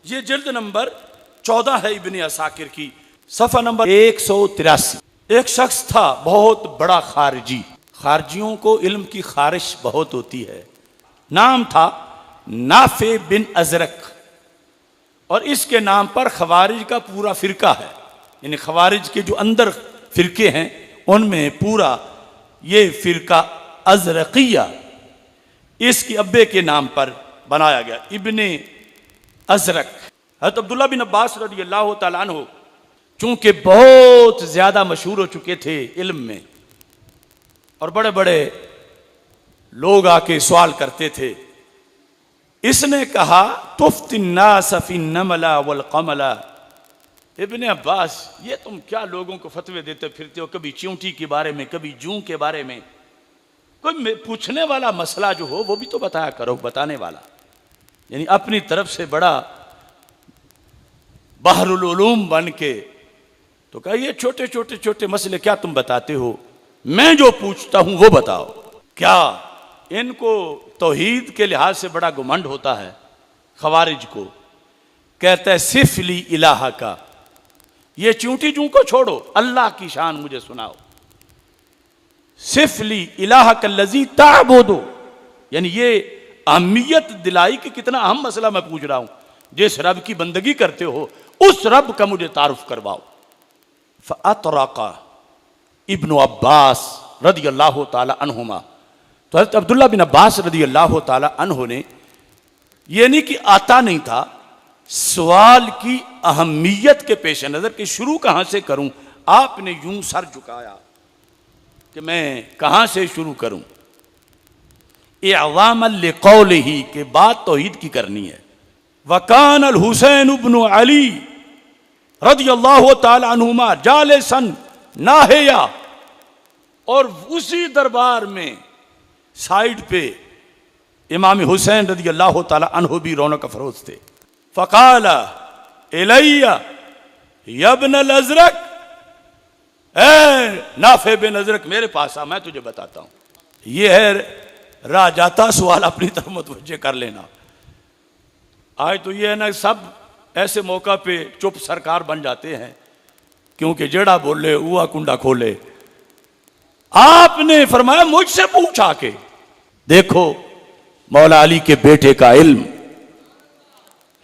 ये जिल्द नंबर 14 है इब्ने असाकिर की, सफ़ा नंबर 183। एक शख्स था बहुत बड़ा खारिजी, खारजियों को इल्म की खारिश बहुत होती है। नाम था नाफे बिन अजरक, और इसके नाम पर खवारिज का पूरा फिरका है। यानी खवारिज के जो अंदर फिरके हैं उनमें पूरा ये फिरका अजरकिया इसके अब्बे के नाम पर बनाया गया, इब्ने अजरक। हज़रत अब्दुल्लाह बिन अब्बास रज़ियल्लाहु तआला अन्हु चूंकि बहुत ज्यादा मशहूर हो चुके थे इल्म में, और बड़े बड़े लोग आके सवाल करते थे, इसने कहा तुफ्तिन्नास फिन्नमला वल कमला। इब्ने अब्बास, ये तुम क्या लोगों को फतवे देते फिरते हो, कभी चींटी के बारे में, कभी जूं के बारे में। कोई पूछने वाला मसला जो हो वो भी तो बताया करो, बताने वाला। यानी अपनी तरफ से बड़ा बहरुल उलूम बन के तो कहा ये छोटे छोटे छोटे मसले क्या तुम बताते हो, मैं जो पूछता हूं वो बताओ। क्या इनको तौहीद के लिहाज से बड़ा घुमंड होता है खवारिज को। कहता है सिफली इलाहा का, ये चूंटी जू को छोड़ो, अल्लाह की शान मुझे सुनाओ। सिफली इलाहा कल्लज़ी ताबुदु, यानी ये अहमियत दिलाई कि कितना अहम मसला मैं पूछ रहा हूं। जिस रब की बंदगी करते हो उस रब का मुझे तारुफ करवाओ। फ़अतरक़ा इब्नु अब्बास रज़ियल्लाहु ताला अन्हुमा, तो हज़रत अब्दुल्लाह बिन अब्बास रज़ियल्लाहु ताला अन्हु ने, ये नहीं कि आता नहीं था, सवाल की अहमियत के पेश नजर कि शुरू कहां से करूं, आपने यूं सर झुकाया कि मैं कहां से शुरू करूं। इअज़ामन लिक़ौलिही के बाद तौहीद की करनी है। वकान अल हुसैन इब्नु अली रज़ियल्लाहु ताला अन्हुमा जालिसन नाहिया, और उसी दरबार में साइड पे इमाम हुसैन रज़ियल्लाहु ताला अन्हु भी रौनक अफरोज थे। फ़क़ाला इलैया यब्नल अज़रक, ए नाफे बिन अज़रक मेरे पास आ, मैं तुझे बताता हूं। ये है राह जाता सवाल, अपनी तरफ मुतवज्जे कर लेना। आज तो ये है ना, सब ऐसे मौका पे चुप सरकार बन जाते हैं, क्योंकि जेड़ा बोले हुआ कुंडा खोले। आपने फरमाया मुझसे पूछा के देखो मौला अली के बेटे का इल्म,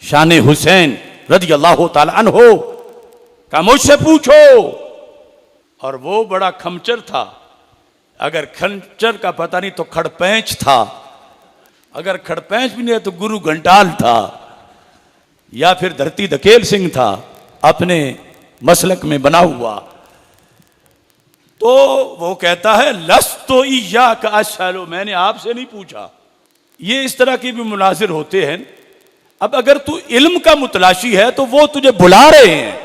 शान हुसैन रज़ियल्लाहु ताला अन्हु का मुझसे पूछो। और वो बड़ा खमचर था, अगर खंचर का पता नहीं तो खड़पैंच था, अगर खड़पैंच भी नहीं है तो गुरु घंटाल था, या फिर धरती धकेल सिंह था अपने मसलक में बना हुआ। तो वो कहता है लस्तो इय्याका अस्अलु, मैंने आपसे नहीं पूछा। ये इस तरह के भी मुनाजिर होते हैं। अब अगर तू इल्म का मुतलाशी है तो वो तुझे बुला रहे हैं,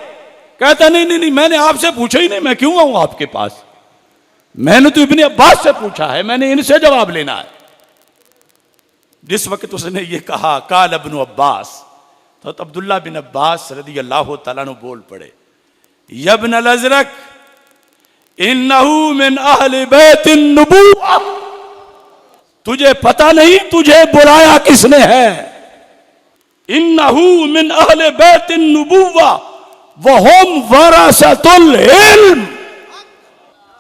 कहता नहीं नहीं नहीं मैंने आपसे पूछा ही नहीं, मैं क्यों आऊं आपके पास, मैंने तो इब्ने अब्बास से पूछा है, मैंने इनसे जवाब लेना है। जिस वक्त उसने ये कहा काल इब्नु अब्बास, तो अब्दुल्लाह बिन अब्बास रज़ियल्लाहु ताला अन्हु बोल पड़े, यब्नल अज़रक इन्नहु मिन अहले बैतिन नबुव्वा, तुझे पता नहीं तुझे बुलाया किसने है। इन्नहु मिन अहले बैतिन नबुव्वा वहुम वरासतुल इल्म,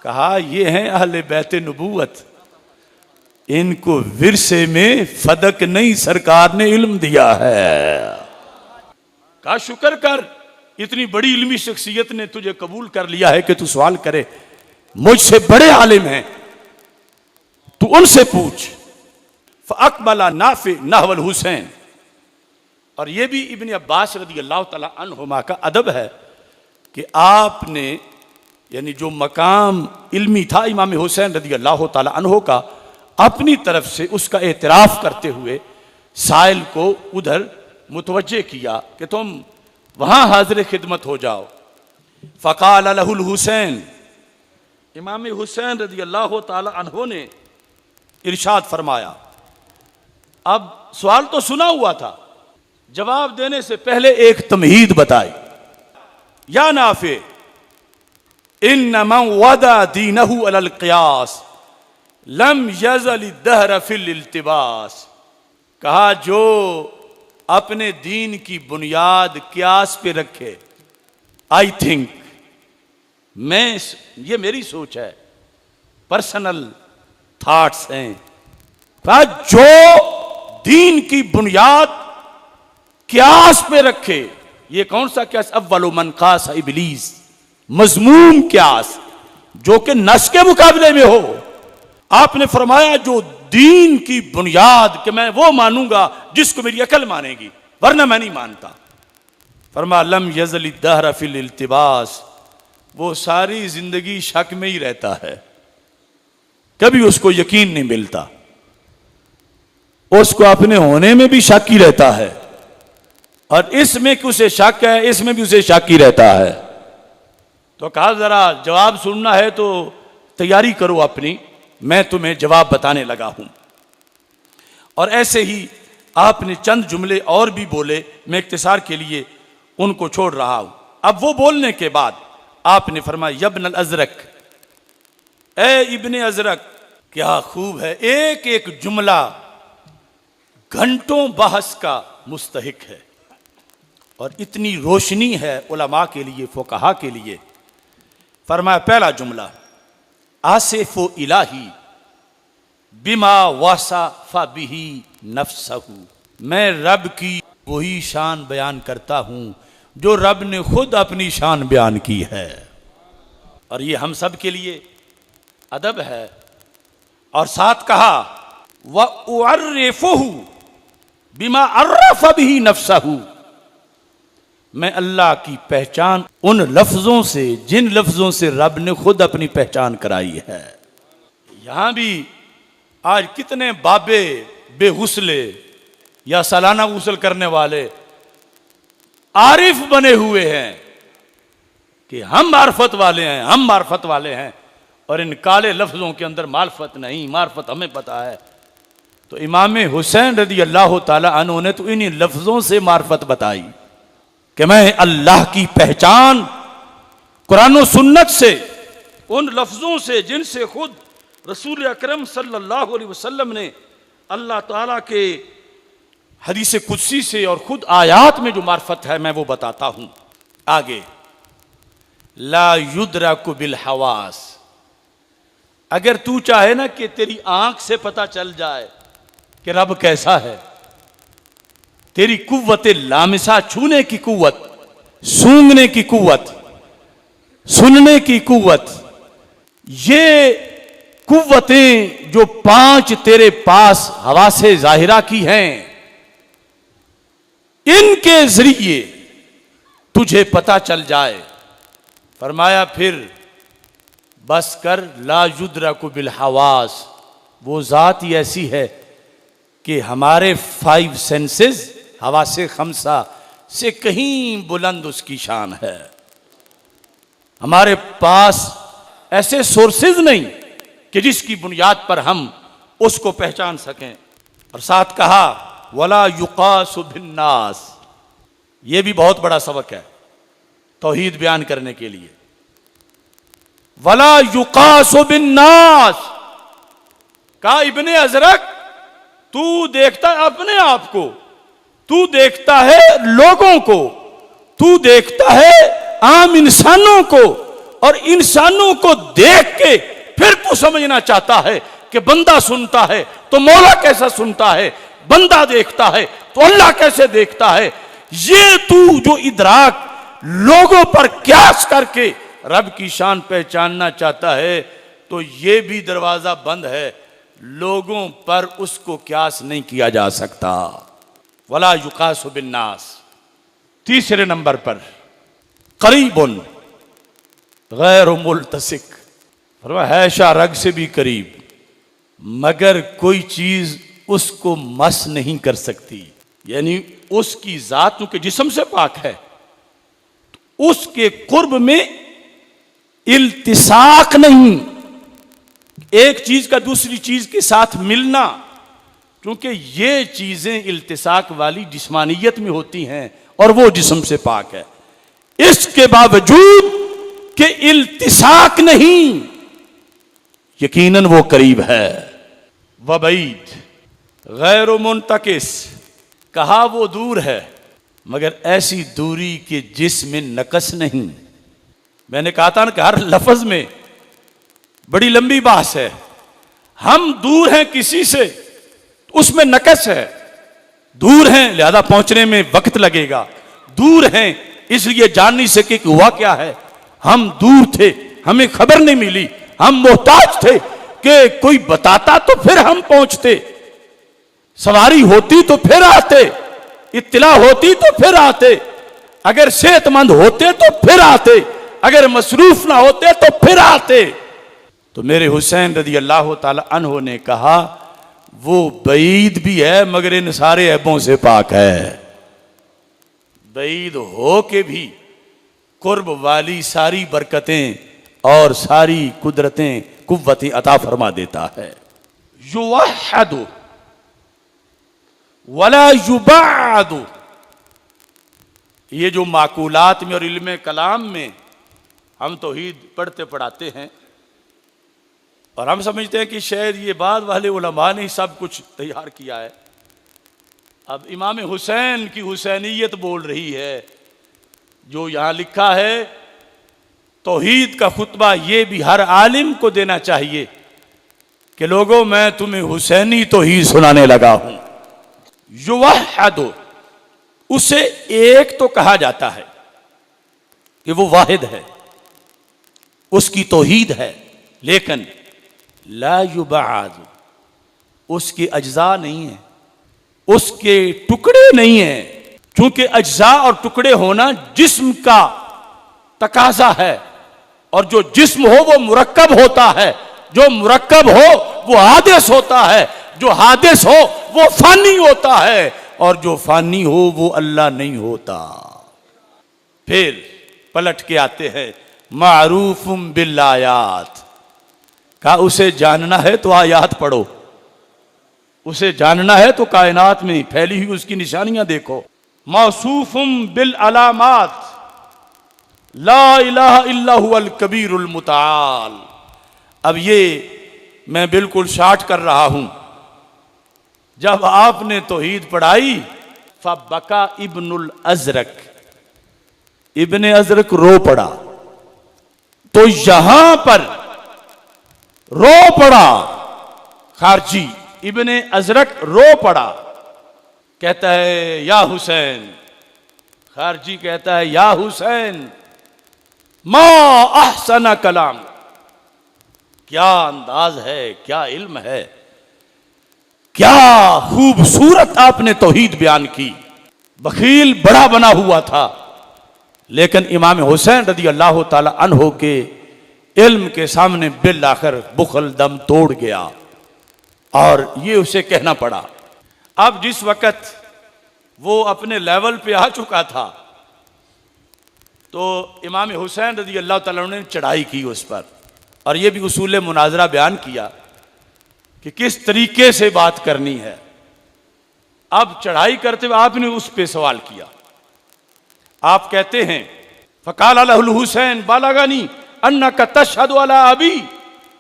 कहा ये हैं अहले बैत नबूवत, इनको विरसे में फदक नहीं सरकार ने इल्म दिया है। कहा शुक्र कर, इतनी बड़ी इल्मी शख्सियत ने तुझे कबूल कर लिया है कि तू सवाल करे, मुझसे बड़े आलिम हैं, तू उनसे पूछ। फ़अक़बला नाफ़े नहवल हुसैन, और यह भी इब्ने अब्बास रज़ियल्लाहु तआला अन्हुमा का अदब है कि आपने यानी जो मकाम इल्मी था इमाम हुसैन रज़ियल्लाहु ताला अन्हु का, अपनी तरफ से उसका एतराफ़ करते हुए साइल को उधर मुतवज्जे किया कि तुम वहां हाजिर खिदमत हो जाओ। फ़क़ाल लहुल हुसैन, इमाम हुसैन रज़ियल्लाहु ताला अन्हु ने इरशाद फरमाया। अब सवाल तो सुना हुआ था, जवाब देने से पहले एक तमहीद बताई। या नाफे इन्न मन वदा दीनहु अलल क़ियास लम यज़ल दहर फिल इल्तिबास, कहा जो अपने दीन की बुनियाद क्यास पे रखे। आई थिंक, ये मेरी सोच है, पर्सनल थॉट्स हैं, जो दीन की बुनियाद क्यास पे रखे। ये कौन सा क्यास? अव्वलु मन कास इब्लीस, मजमूम क्यास, जो कि नस के मुकाबले में हो। आपने फरमाया जो दीन की बुनियाद कि मैं वो मानूंगा जिसको मेरी अकल मानेगी, वरना मैं नहीं मानता। फरमा लम यज़ल दहर फिल इल्तिबास, वो सारी जिंदगी शक में ही रहता है, कभी उसको यकीन नहीं मिलता, उसको अपने होने में भी शक ही रहता है, और इसमें कि उसे शक है, इसमें भी उसे शक ही रहता है। तो कहा जरा जवाब सुनना है तो तैयारी करो अपनी, मैं तुम्हें जवाब बताने लगा हूं। और ऐसे ही आपने चंद जुमले और भी बोले, मैं इख्तिसार के लिए उनको छोड़ रहा हूं। अब वो बोलने के बाद आपने फरमाया यब्न अजरक, ए इब्ने अजरक, क्या खूब है, एक एक जुमला घंटों बहस का मुस्तहिक है, और इतनी रोशनी है उलमा के लिए, फुकहा के लिए। फरमाया पहला जुमला, आसिफु इलाही बिमा वासाफा बिही नफ्सहू, मैं रब की वही शान बयान करता हूं जो रब ने खुद अपनी शान बयान की है। और ये हम सब के लिए अदब है। और साथ कहा व उअर्रिफुहु बिमा अर्रफ बिही नफ्सहू, मैं अल्लाह की पहचान उन लफ्जों से जिन लफ्जों से रब ने खुद अपनी पहचान कराई है। यहां भी आज कितने बाबे बेगुसले या सालाना गुसल करने वाले आरिफ बने हुए हैं कि हम मार्फत वाले हैं, हम मार्फत वाले हैं, और इन काले लफ्जों के अंदर मार्फत नहीं, मार्फत हमें पता है। तो इमाम हुसैन रज़ी अल्लाह ताला अन्हु ने तो इन्हीं लफ्जों से मार्फत बताई कि मैं अल्लाह की पहचान कुरान और सुन्नत से, उन लफ्जों से जिनसे खुद रसूल अकरम सल्लल्लाहु अलैहि वसल्लम ने अल्लाह ताला के हदीस कुदसी से और खुद आयात में जो मार्फत है मैं वो बताता हूं। आगे ला युद्रकु बिल हवास, अगर तू चाहे ना कि तेरी आंख से पता चल जाए कि रब कैसा है, तेरी कुव्वत लामिसा, छूने की कुव्वत, सूंघने की कुव्वत, सुनने की कुव्वत, ये कुव्वतें जो 5 तेरे पास हवासे जाहिरा की हैं, इनके जरिए तुझे पता चल जाए। फरमाया फिर बस कर, ला युद्रकु बिल हवास, वो जात ही ऐसी है कि हमारे 5 सेंसेस हवासे खमसा से कहीं बुलंद उसकी शान है। हमारे पास ऐसे सोर्सेज नहीं कि जिसकी बुनियाद पर हम उसको पहचान सकें। और साथ कहा वला युकासु बिन्नास, ये भी बहुत बड़ा सबक है तौहीद बयान करने के लिए। वला युकासु बिन्नास, कहा इब्ने अजरक, तू देखता है अपने आप को, तू देखता है लोगों को, तू देखता है आम इंसानों को, और इंसानों को देख के फिर तू समझना चाहता है कि बंदा सुनता है तो मौला कैसा सुनता है, बंदा देखता है तो अल्लाह कैसे देखता है। ये तू जो इदराक लोगों पर क्यास करके रब की शान पहचानना चाहता है, तो ये भी दरवाजा बंद है, लोगों पर उसको क्यास नहीं किया जा सकता। वला युकासु बिन्नास। तीसरे नंबर पर करीबुन गैर मुल्तसिक, है शारग से भी करीब, मगर कोई चीज उसको मस नहीं कर सकती, यानी उसकी जात क्योंकि जिस्म से पाक है, तो उसके कुर्ब में इल्तिसाक नहीं, एक चीज का दूसरी चीज के साथ मिलना, क्योंकि ये चीजें इल्तिसाक वाली जिस्मानियत में होती हैं और वो जिस्म से पाक है। इसके बावजूद कि इल्तिसाक नहीं, यकीनन वो करीब है। वबईद गैर मुंतकिस, कहा वो दूर है मगर ऐसी दूरी कि जिसमें नकस नहीं। मैंने कहा था ना कि हर लफ्ज में बड़ी लंबी बात है। हम दूर हैं किसी से, उसमें नकस है। दूर हैं लिहाजा पहुंचने में वक्त लगेगा, दूर हैं इसलिए जान नहीं सके कि हुआ क्या है। हम दूर थे, हमें खबर नहीं मिली, हम मोहताज थे कि कोई बताता तो फिर हम पहुंचते, सवारी होती तो फिर आते, इत्तला होती तो फिर आते, अगर सेहतमंद होते तो फिर आते, अगर मसरूफ ना होते तो फिर आते। तो मेरे हुसैन रजी अल्लाह ताला अन्हो ने कहा वो बईद भी है मगर इन सारे ऐबों से पाक है। बईद हो के भी कुर्ब वाली सारी बरकतें और सारी कुदरतें कुव्वतें अता फरमा देता है। युवहदु वला युबादु, ये जो माकूलात में और इल्म कलाम में हम तौहीद पढ़ते पढ़ाते हैं और हम समझते हैं कि शायद ये बाद वाले उलमा ने सब कुछ तैयार किया है। अब इमाम हुसैन की हुसैनियत बोल रही है। जो यहाँ लिखा है तौहीद का खुतबा ये भी हर आलिम को देना चाहिए कि लोगों मैं तुम्हें हुसैनी तौहीद सुनाने लगा हूं। युवहदु, उसे एक तो कहा जाता है कि वो वाहिद है, उसकी तौहीद है, लेकिन ला युबाद, उसके अज्जा नहीं है, उसके टुकड़े नहीं है। क्योंकि अज्जा और टुकड़े होना जिस्म का तकाजा है और जो जिस्म हो वो मुरक्कब होता है, जो मुरक्कब हो वो हादिस होता है, जो हादिस हो वो फानी होता है और जो फानी हो वो अल्लाह नहीं होता। फिर पलट के आते हैं मारूफुम बिल आयात, कहा उसे जानना है तो आयात पढ़ो, उसे जानना है तो कायनात में फैली हुई उसकी निशानियां देखो। मौसूफुम बिल अलामात, ला इलाहा इल्ला हुवल कबीरुल मुताल। अब ये मैं बिल्कुल शार्ट कर रहा हूं। जब आपने तौहीद पढ़ाई फबका इब्नुल अजरक, इब्ने अजरक रो पड़ा। तो यहां पर रो पड़ा खारजी, इब्ने अजरक रो पड़ा, कहता है या हुसैन। खारजी कहता है या हुसैन मा अहसना कलाम, क्या अंदाज है, क्या इल्म है, क्या खूबसूरत आपने तौहीद बयान की। बखील बड़ा बना हुआ था लेकिन इमाम हुसैन रज़ी अल्लाह ताला अन्हो के इल्म के सामने बिल आखिर बुखल दम तोड़ गया और ये उसे कहना पड़ा। अब जिस वक़्त वो अपने लेवल पे आ चुका था तो इमाम हुसैन रज़ी अल्लाह ताला ने चढ़ाई की उस पर और ये भी उसूल मुनाजरा बयान किया कि किस तरीके से बात करनी है। अब चढ़ाई करते हुए आपने उस पे सवाल किया। आप कहते हैं फ़क़ाल लहुल हुसैन बालगनी अन्नका तशहदु अला अबी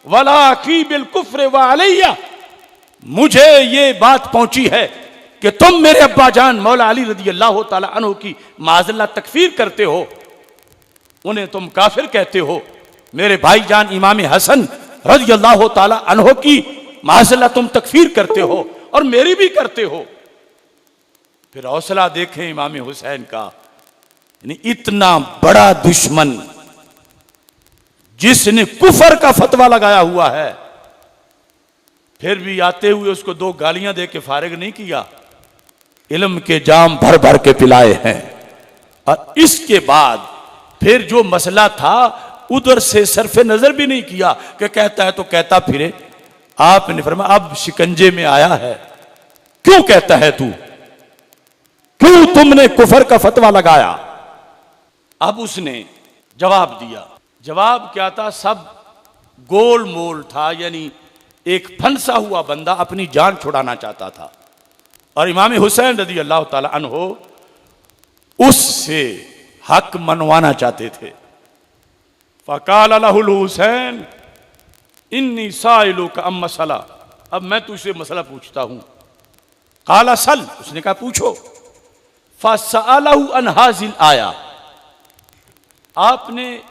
वला अखी बिल कुफ्र व अलैया, मुझे ये बात पहुंची है कि तुम मेरे अब्बा जान मौला अली रज़ी अल्लाह ताला अन्हु की माज़ल्ला तकफीर करते हो, उन्हें तुम काफिर कहते हो। मेरे भाईजान इमाम हसन रज़ी अल्लाह ताला अन्हु की माज़ल्ला तुम तकफीर करते हो और मेरी भी करते हो। फिर हौसला देखें इमाम हुसैन का, यानी इतना बड़ा दुश्मन जिसने कुफर का फतवा लगाया हुआ है, फिर भी आते हुए उसको दो गालियां दे के फारिग नहीं किया, इल्म के जाम भर भर के पिलाए हैं। और इसके बाद फिर जो मसला था उधर से सरफे नजर भी नहीं किया कि कहता है तो कहता फिरे। आपने फरमाया अब शिकंजे में आया है, क्यों कहता है तू, क्यों तुमने कुफर का फतवा लगाया। अब उसने जवाब दिया। जवाब क्या था, सब गोल मोल था, यानी एक फंसा हुआ बंदा अपनी जान छुड़ाना चाहता था और इमाम हुसैन रज़ी अल्लाह ताला अन्हो उससे हक मनवाना चाहते थे। फ़क़ाल लहुल हुसैन इन्नी साइलुका अम मसला, अब मैं तुझसे मसला पूछता हूं। काला सल, उसने कहा पूछो। फसअलहु अन हाजिल आया, आपने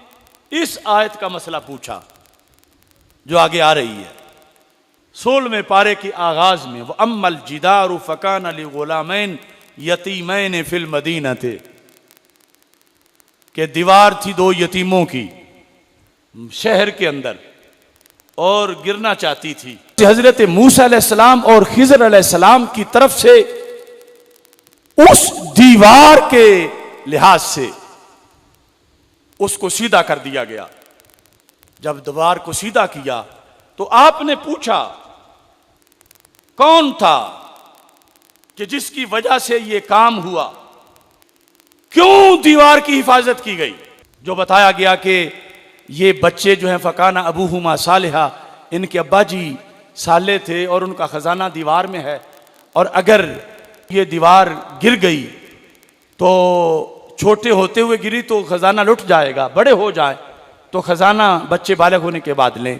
इस आयत का मसला पूछा जो आगे आ रही है 16वें पारे के आगाज में। वो अम्मल जिदारु फकान अली गुलामैन यतीमैन फिल मदीना थे, कि दीवार थी दो यतीमों की शहर के अंदर और गिरना चाहती थी। हजरत मूसा अलैहिस्सलाम और खिज़र अलैहिस्सलाम की तरफ से उस दीवार के लिहाज से उसको सीधा कर दिया गया। जब दीवार को सीधा किया तो आपने पूछा कौन था कि जिसकी वजह से यह काम हुआ, क्यों दीवार की हिफाजत की गई। जो बताया गया कि ये बच्चे जो हैं फकाना अबूहुमा सालिहा, इनके अब्बा जी साले थे और उनका खजाना दीवार में है, और अगर ये दीवार गिर गई तो छोटे होते हुए गिरी तो खजाना लुट जाएगा, बड़े हो जाए तो खजाना बच्चे बालग होने के बाद लें।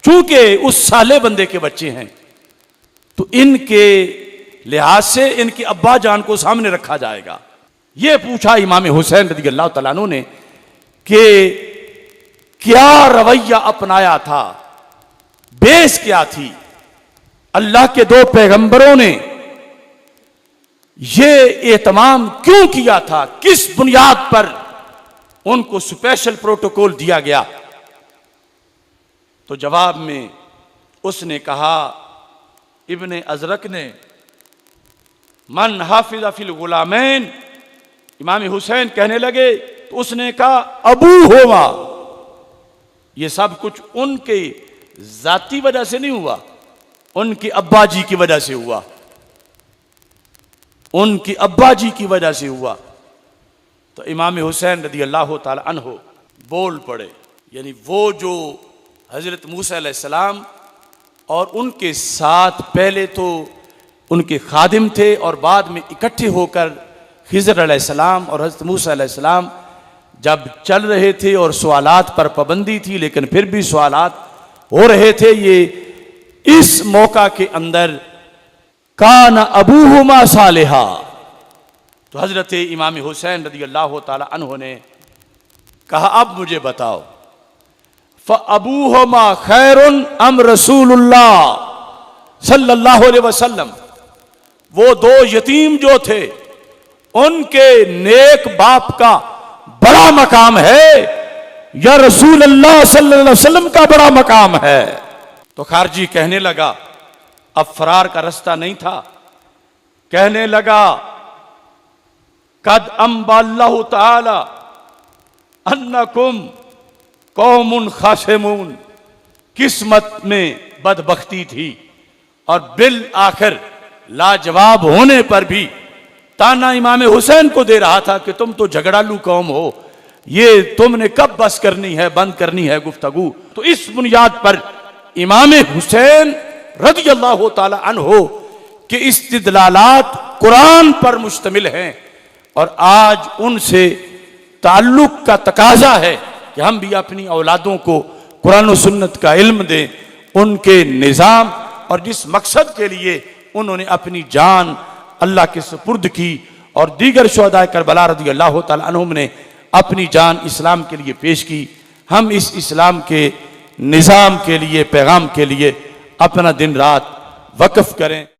चूंकि उस साले बंदे के बच्चे हैं तो इनके लिहाज से इनके अब्बा जान को सामने रखा जाएगा। यह पूछा इमाम हुसैन रज़ी अल्लाह तआला अन्हु ने कि क्या रवैया अपनाया था, बेस क्या थी। अल्लाह के दो पैगंबरों ने ये एहतमाम क्यों किया था, किस बुनियाद पर उनको स्पेशल प्रोटोकॉल दिया गया। तो जवाब में उसने कहा, इब्ने अजरक ने, मन हाफिज़ फिल गुलामैन, इमाम हुसैन कहने लगे तो उसने कहा अबू होमा, ये सब कुछ उनके जाती वजह से नहीं हुआ, उनके अब्बा जी की वजह से हुआ, उनके अब्बा जी की वजह से हुआ। तो इमाम हुसैन रज़ी अल्लाह ताला अन्हो बोल पड़े, यानी वो जो हजरत मूसा अलैहिस्सलाम और उनके साथ पहले तो उनके खादिम थे और बाद में इकट्ठे होकर खिज़र अलैहिस्सलाम और हजरत मूसा अलैहिस्सलाम जब चल रहे थे और सवालात पर पाबंदी थी लेकिन फिर भी सवालात हो रहे थे। ये इस मौका के अंदर कान अबूहुमा सालिहा, तो हजरत इमाम हुसैन रज़ी अल्लाह ताला अन्हु ने कहा अब मुझे बताओ, फ़अबूहुमा खैरुन अम रसूलुल्लाह सल्लल्लाहु अलैहि वसल्लम, वो दो यतीम जो थे उनके नेक बाप का बड़ा मकाम है या रसूल अल्लाह सल्लल्लाहु अलैहि वसल्लम का बड़ा मकाम है। तो खारजी कहने लगा, अब फरार का रास्ता नहीं था, कहने लगा कद अम्बल्लाहु ताला अन्नकुम कौमुन खासिमून, किस्मत में बदबख्ती थी और बिल आखिर लाजवाब होने पर भी ताना इमाम हुसैन को दे रहा था कि तुम तो झगड़ालू कौम हो, ये तुमने कब बस करनी है, बंद करनी है गुफ्तगू। तो इस बुनियाद पर इमाम हुसैन रज़ी अल्लाह ताला अन्हो के इस्तिदलालात कुरान पर मुश्तमिल हैं और आज उनसे ताल्लुक का तकाजा है कि हम भी अपनी औलादों को कुरान और सुन्नत का इल्म दें, उनके निज़ाम और जिस मकसद के लिए उन्होंने अपनी जान अल्लाह के सुपुर्द की और दीगर शुहदाए करबला रज़ी अल्लाह ताला अन्हुम ने अपनी जान इस्लाम के लिए पेश की। हम इस इस्लाम के निज़ाम के लिए, पैगाम के लिए अपना दिन रात वक्फ करें।